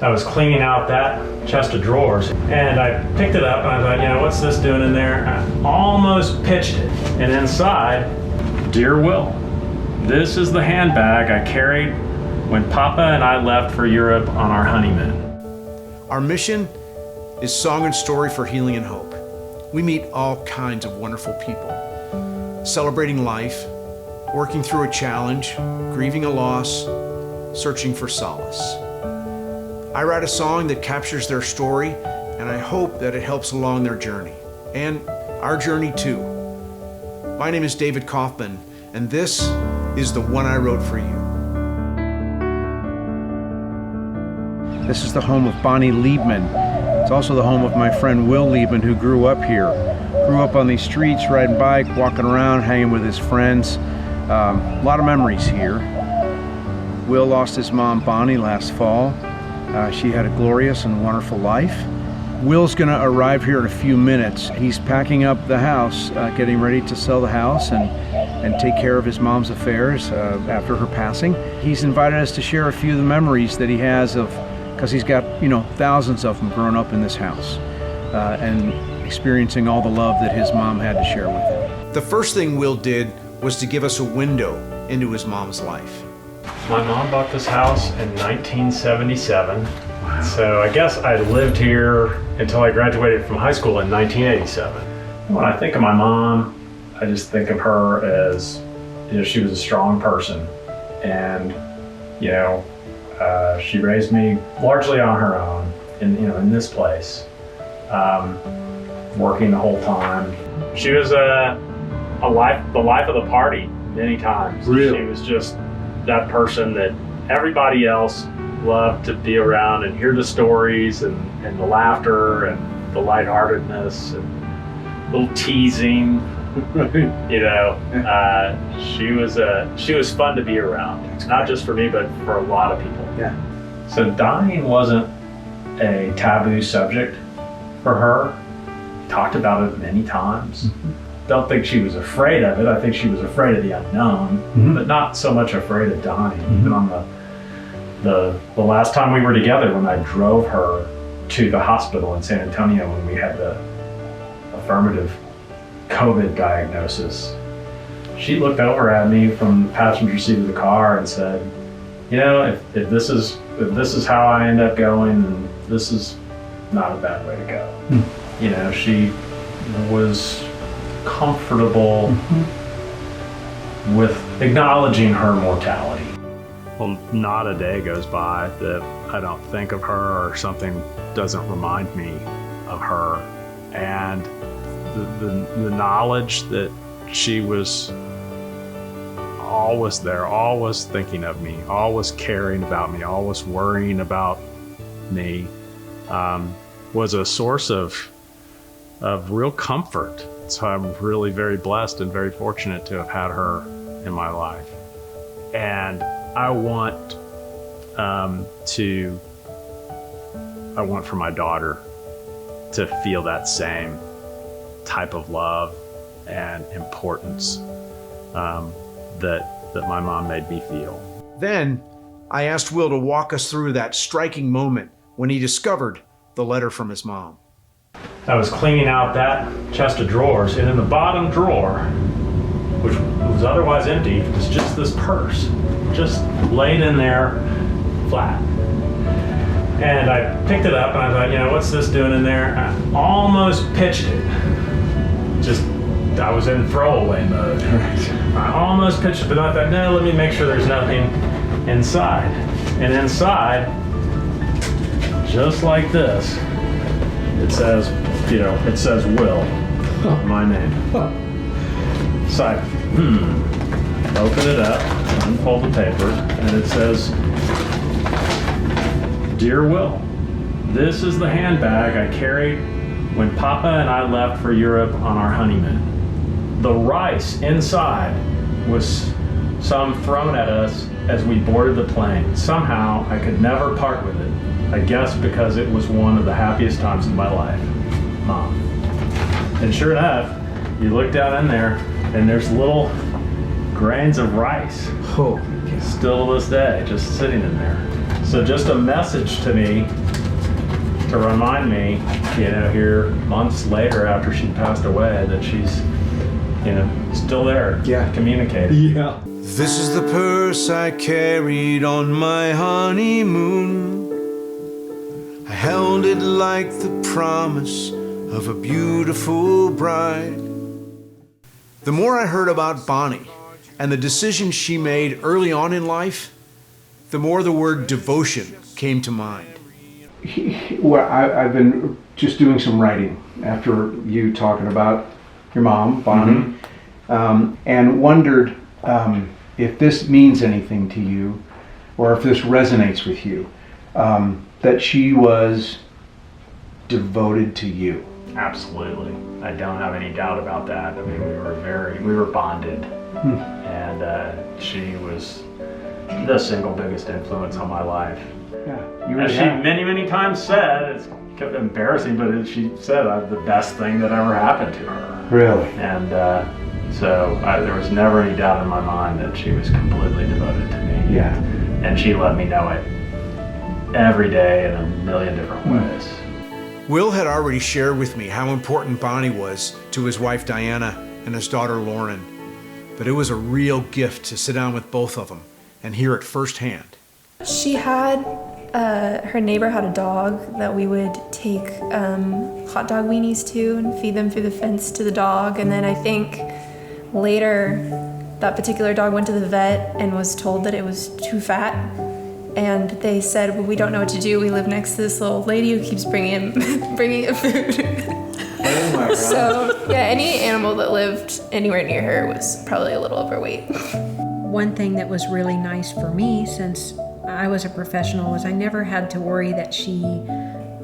I was cleaning out that chest of drawers and I picked it up and I thought, you know, what's this doing in there? I almost pitched it. And inside, Dear Will, this is the handbag I carried when Papa and I left for Europe on our honeymoon. Our mission is song and story for healing and hope. We meet all kinds of wonderful people, celebrating life, working through a challenge, grieving a loss, searching for solace. I write a song that captures their story, and I hope that it helps along their journey, and our journey too. My name is David Kaufman, and this is the one I wrote for you. This is the home of Bonnie Liebman. It's also the home of my friend Will Liebman, who grew up here. Grew up on these streets, riding bike, walking around, hanging with his friends. A lot of memories here. Will lost his mom, Bonnie, last fall. She had a glorious and wonderful life. Will's gonna arrive here in a few minutes. He's packing up the house, getting ready to sell the house and take care of his mom's affairs after her passing. He's invited us to share a few of the memories that he has because he's got, thousands of them growing up in this house and experiencing all the love that his mom had to share with him. The first thing Will did was to give us a window into his mom's life. My mom bought this house in 1977. Wow. So I guess I lived here until I graduated from high school in 1987. When I think of my mom, I just think of her as, she was a strong person. And, she raised me largely on her own in this place, working the whole time. She was the life of the party many times. Really? She was just that person that everybody else loved to be around and hear the stories and the laughter and the lightheartedness and little teasing. She was fun to be around, not just for me, but for a lot of people. Yeah. So dying wasn't a taboo subject for her. Talked about it many times. Mm-hmm. Don't think she was afraid of it. I think she was afraid of the unknown, but not so much afraid of dying. Even on the last time we were together, when I drove her to the hospital in San Antonio when we had the affirmative COVID diagnosis, she looked over at me from the passenger seat of the car and said, if this is how I end up going, then this is not a bad way to go. She was comfortable with acknowledging her mortality. Well, not a day goes by that I don't think of her or something doesn't remind me of her. And the knowledge that she was always there, always thinking of me, always caring about me, always worrying about me, was a source of real comfort. So I'm really very blessed and very fortunate to have had her in my life. And I want for my daughter to feel that same type of love and importance that my mom made me feel. Then I asked Will to walk us through that striking moment when he discovered the letter from his mom. I was cleaning out that chest of drawers, and in the bottom drawer, which was otherwise empty, was just this purse, just laid in there flat. And I picked it up and I thought, what's this doing in there? I almost pitched it. I was in throwaway mode. I almost pitched it, but I thought, no, let me make sure there's nothing inside. And inside, just like this, it says Will, my name. So I open it up, unfold the paper, and it says, Dear Will, this is the handbag I carried when Papa and I left for Europe on our honeymoon. The rice inside was some thrown at us as we boarded the plane. Somehow I could never part with it. I guess because it was one of the happiest times of my life. Mom. And sure enough, you look down in there and there's little grains of rice. Oh, still to this day, just sitting in there. So just a message to me to remind me, here months later after she passed away, that she's, still there, communicating. Yeah. This is the purse I carried on my honeymoon. I held it like the promise of a beautiful bride. The more I heard about Bonnie and the decisions she made early on in life, the more the word devotion came to mind. I've been just doing some writing after you talking about your mom, Bonnie, and wondered if this means anything to you, or if this resonates with you, that she was devoted to you. Absolutely. I don't have any doubt about that. I mean, we were bonded, and she was the single biggest influence on my life. Yeah, As she many times said, it's kind of embarrassing, but she said the best thing that ever happened to her. Really? And so there was never any doubt in my mind that she was completely devoted to me. Yeah. And she let me know it every day in a million different ways. Will had already shared with me how important Bonnie was to his wife Diana and his daughter Lauren, but it was a real gift to sit down with both of them and hear it firsthand. She had, her neighbor had a dog that we would take hot dog weenies to and feed them through the fence to the dog. And then I think later that particular dog went to the vet and was told that it was too fat. And they said, well, we don't know what to do. We live next to this little lady who keeps bringing it food. Oh my God. So yeah, any animal that lived anywhere near her was probably a little overweight. One thing that was really nice for me, since I was a professional, was I never had to worry that she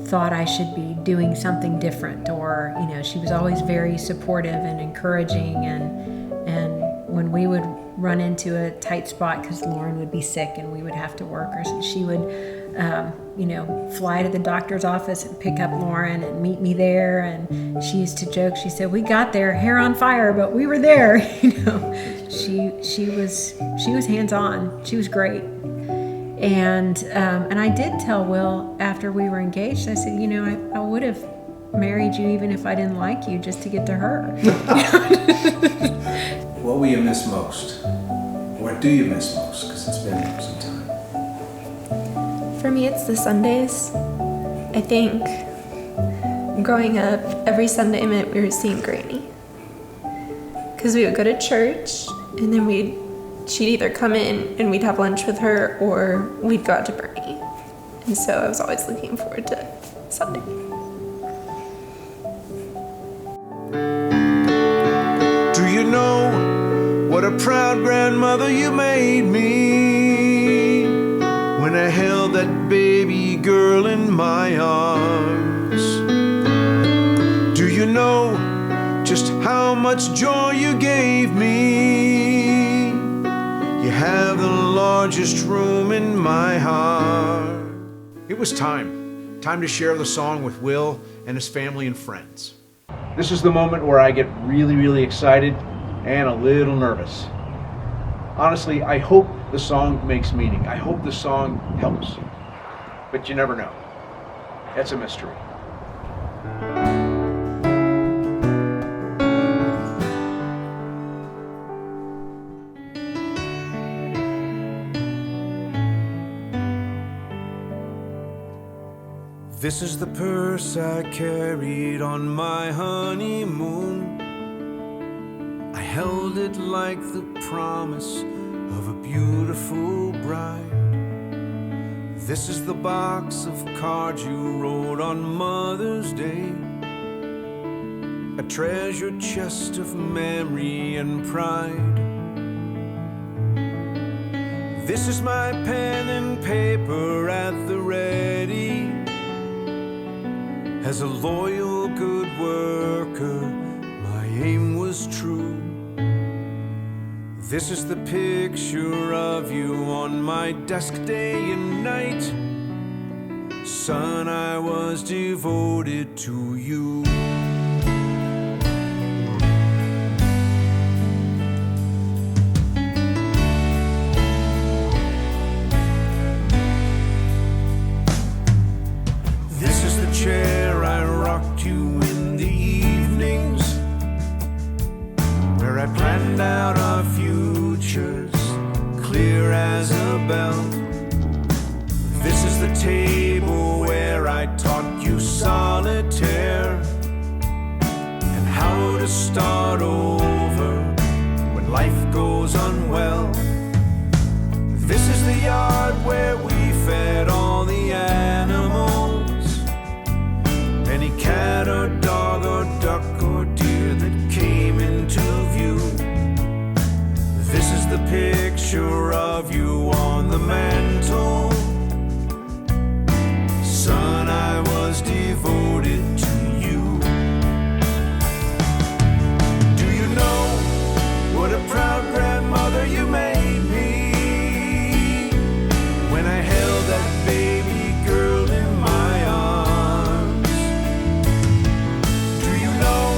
thought I should be doing something different, or she was always very supportive and encouraging, and when we would run into a tight spot because Lauren would be sick and we would have to work, or she would fly to the doctor's office and pick up Lauren and meet me there. And she used to joke, she said, we got there hair on fire, but we were there. She was hands-on. She was great. And I did tell Will after we were engaged, I said, I would have married you even if I didn't like you, just to get to her. What will you miss most? What do you miss most? Because it's been some time. For me, it's the Sundays. I think growing up, every Sunday meant we were seeing Granny. Because we would go to church, and then she'd either come in and we'd have lunch with her, or we'd go out to Bernie. And so I was always looking forward to Sunday. Do you know what a proud grandmother you made me when I held that baby girl in my arms? Do you know just how much joy you gave me? You have the largest room in my heart. It was time to share the song with Will and his family and friends. This is the moment where I get really, really excited and a little nervous. Honestly, I hope the song makes meaning. I hope the song helps. But you never know. It's a mystery. This is the purse I carried on my honeymoon. I held it like the promise of a beautiful bride. This is the box of cards you wrote on Mother's Day, a treasure chest of memory and pride. This is my pen and paper at the ready. As a loyal, good worker, my aim was true. This is the picture of you on my desk day and night. Son, I was devoted to you. was the table where I taught you solitaire and how to start over when life goes unwell. This is the yard where we fed all the animals. Any cat or dog or duck or deer that came into view. This is the picture of you on the mantle. Son, I was devoted to you. Do you know what a proud grandmother you made me when I held that baby girl in my arms? Do you know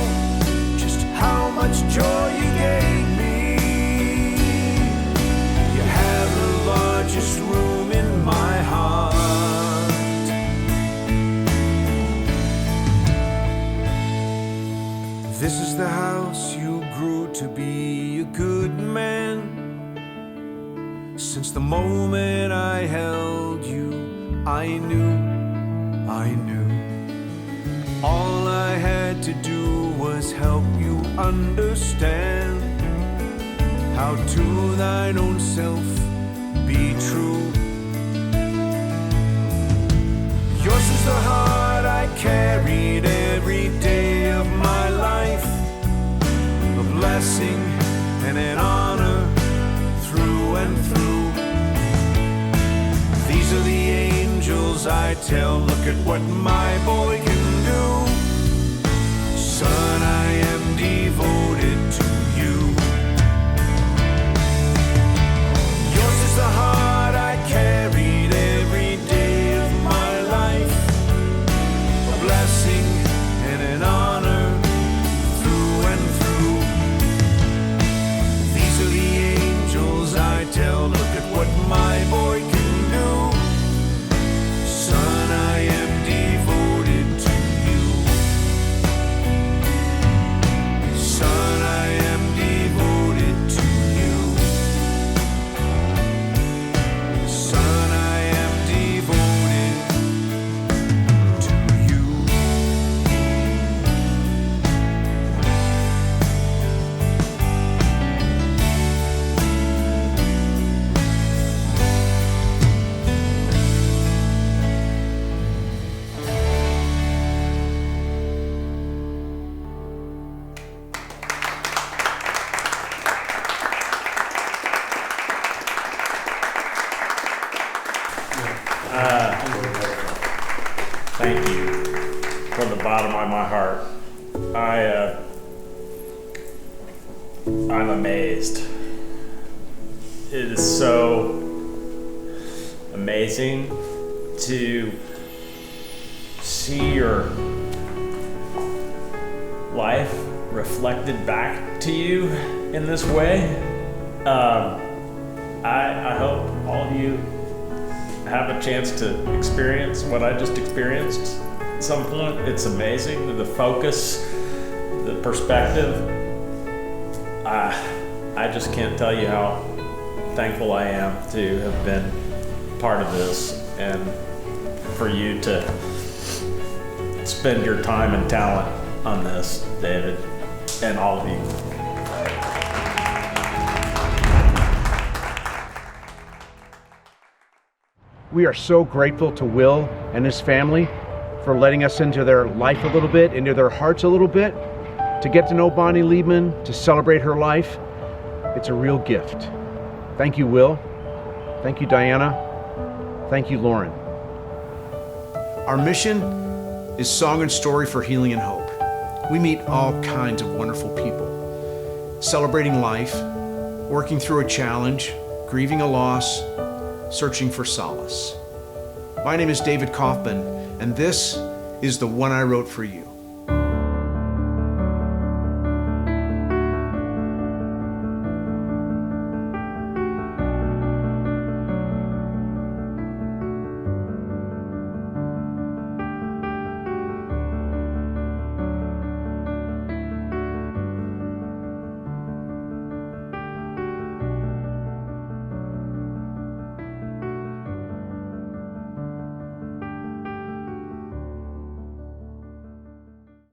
just how much joy you gave me? You have the largest room in my heart. This is the house you grew to be a good man. Since the moment I held you, I knew. All I had to do was help you understand how to thine own self be true. Yours is the heart I carried every day of my life, a blessing and an honor through and through. These are the angels I tell, look at what my boy can do. Son, I am devoted to you. Yours is the heart I carried every day of my life, a blessing and an honor through and through. These are the angels I tell, look at what my boy can do. Son, I am devoted to you. Son, I am devoted to you. Son, I am devoted to you. Thank you from the bottom of my heart. I'm amazed. It is so amazing to see your life reflected back to you in this way. I hope all of you have a chance to experience what I just experienced at some point. It's amazing, the focus, the perspective. I just can't tell you how thankful I am to have been part of this and for you to spend your time and talent on this, David, and all of you. We are so grateful to Will and his family for letting us into their life a little bit, into their hearts a little bit, to get to know Bonnie Liebman, to celebrate her life. It's a real gift. Thank you, Will. Thank you, Diana. Thank you, Lauren. Our mission is Song and Story for Healing and Hope. We meet all kinds of wonderful people, celebrating life, working through a challenge, grieving a loss, searching for solace. My name is David Kaufman, and this is The One I Wrote for You.